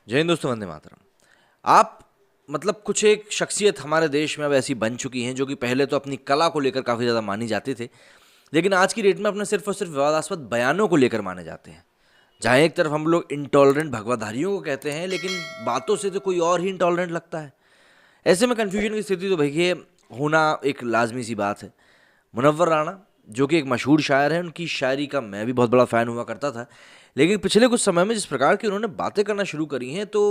जय हिंद दोस्तों, वंदे मातरम। आप मतलब कुछ एक शख्सियत हमारे देश में अब ऐसी बन चुकी हैं जो कि पहले तो अपनी कला को लेकर काफ़ी ज़्यादा मानी जाते थे, लेकिन आज की डेट में अपने सिर्फ और सिर्फ विवादास्पद बयानों को लेकर माने जाते हैं। जहाँ एक तरफ हम लोग इंटॉलरेंट भगवाधारियों को कहते हैं, लेकिन बातों से तो कोई और ही इंटॉलरेंट लगता है। ऐसे में कन्फ्यूजन की स्थिति तो भैया होना एक लाजमी सी बात है। मुनव्वर राणा जो कि एक मशहूर शायर हैं, उनकी शायरी का मैं भी बहुत बड़ा फ़ैन हुआ करता था, लेकिन पिछले कुछ समय में जिस प्रकार की उन्होंने बातें करना शुरू करी हैं, तो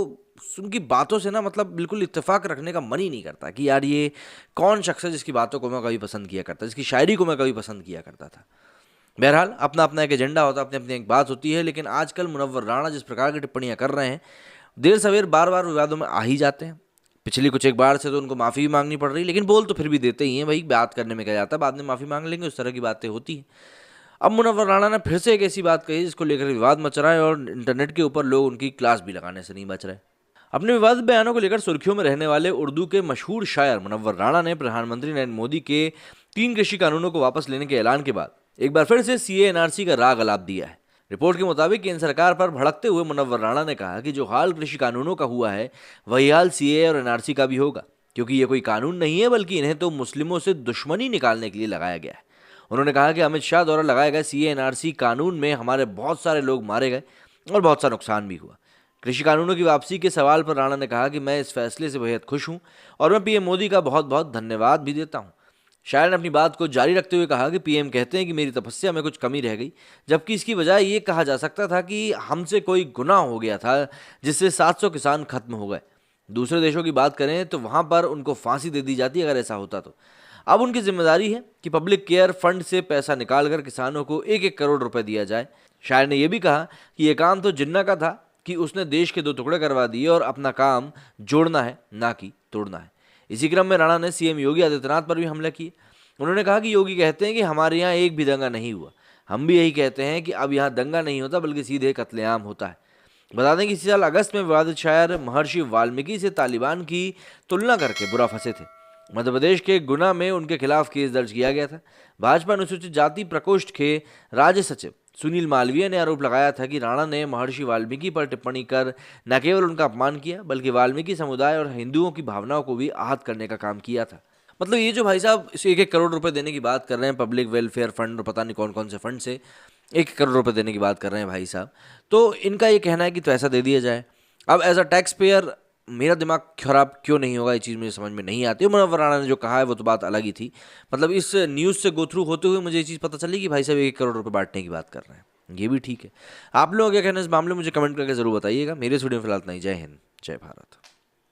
उनकी बातों से ना मतलब बिल्कुल इत्तेफाक रखने का मन ही नहीं करता कि यार ये कौन शख्स है जिसकी बातों को मैं कभी पसंद किया करता, जिसकी शायरी को मैं कभी पसंद किया करता था। बहरहाल अपना अपना एक एजेंडा होता है, अपनी अपनी एक बात होती है, लेकिन आजकल मुनव्वर राणा जिस प्रकार की टिप्पणियां कर रहे हैं, देर सवेर बार बार विवादों में आ ही जाते हैं। पिछली कुछ एक बार से तो उनको माफ़ी भी मांगनी पड़ रही, लेकिन बोल तो फिर भी देते ही हैं भाई, बात करने में क्या जाता है, बाद में माफ़ी मांग लेंगे, उस तरह की बातें होती हैं। अब मुनव्वर राणा ने फिर से एक ऐसी बात कही जिसको लेकर विवाद मच रहा है और इंटरनेट के ऊपर लोग उनकी क्लास भी लगाने से नहीं बच रहे। अपने विवादित बयानों को लेकर सुर्खियों में रहने वाले उर्दू के मशहूर शायर मुनव्वर राणा ने प्रधानमंत्री नरेंद्र मोदी के 3 कृषि कानूनों को वापस लेने के ऐलान के बाद एक बार फिर से सीए एनआरसी का राग अलाप दिया है। रिपोर्ट के मुताबिक केंद्र सरकार पर भड़कते हुए मुनव्वर राणा ने कहा कि जो हाल कृषि कानूनों का हुआ है वही हाल सीए और एनआरसी का भी होगा, क्योंकि ये कोई कानून नहीं है बल्कि इन्हें तो मुस्लिमों से दुश्मनी निकालने के लिए लगाया गया है। उन्होंने कहा कि अमित शाह द्वारा लगाए गए सीए एनआरसी कानून में हमारे बहुत सारे लोग मारे गए और बहुत सा नुकसान भी हुआ। कृषि कानूनों की वापसी के सवाल पर राणा ने कहा कि मैं इस फैसले से बेहद खुश हूं और मैं पीएम मोदी का बहुत बहुत धन्यवाद भी देता हूं। शायर ने अपनी बात को जारी रखते हुए कहा कि पीएम कहते हैं कि मेरी तपस्या में कुछ कमी रह गई, जबकि इसकी बजाय ये कहा जा सकता था कि हमसे कोई गुनाह हो गया था जिससे 700 किसान खत्म हो गए। दूसरे देशों की बात करें तो वहां पर उनको फांसी दे दी जाती अगर ऐसा होता तो। अब उनकी जिम्मेदारी है कि पब्लिक केयर फंड से पैसा निकालकर किसानों को 1-1 करोड़ रुपए दिया जाए। शायर ने यह भी कहा कि यह काम तो जिन्ना का था कि उसने देश के 2 टुकड़े करवा दिए और अपना काम जोड़ना है ना कि तोड़ना है। इसी क्रम में राणा ने सीएम योगी आदित्यनाथ पर भी हमला किया। उन्होंने कहा कि योगी कहते हैं कि हमारे यहाँ एक भी दंगा नहीं हुआ, हम भी यही कहते हैं कि अब यहाँ दंगा नहीं होता बल्कि सीधे कत्लेआम होता है। बता दें कि इसी साल अगस्त में विवादित शायर महर्षि वाल्मीकि से तालिबान की तुलना करके बुरा फंसे थे। मध्य प्रदेश के गुना में उनके खिलाफ केस दर्ज किया गया था। भाजपा अनुसूचित जाति प्रकोष्ठ के राज्य सचिव सुनील मालवीय ने आरोप लगाया था कि राणा ने महर्षि वाल्मीकि पर टिप्पणी कर न केवल उनका अपमान किया बल्कि वाल्मीकि समुदाय और हिंदुओं की भावनाओं को भी आहत करने का काम किया था। मतलब ये जो भाई साहब इसे 1-1 करोड़ रुपए देने की बात कर रहे हैं, पब्लिक वेलफेयर फंड और पता नहीं कौन कौन से फंड से 1 करोड़ रुपए देने की बात कर रहे हैं भाई साहब, तो इनका ये कहना है कि पैसा दे दिया जाए। अब एज अ टैक्स पेयर मेरा दिमाग खराब क्यों नहीं होगा, ये चीज़ मुझे समझ में नहीं आती। मुनव्वर राणा ने जो कहा है वो तो बात अलग ही थी। मतलब इस न्यूज़ से गो थ्रू होते हुए मुझे ये चीज़ पता चली कि भाई साहब 1 करोड़ रुपए बांटने की बात कर रहे हैं, ये भी ठीक है। आप लोग क्या कहना है इस मामले में मुझे कमेंट करके ज़रूर बताइएगा। मेरे स्टूडियो में फिलहाल इतना ही। जय हिंद, जय भारत।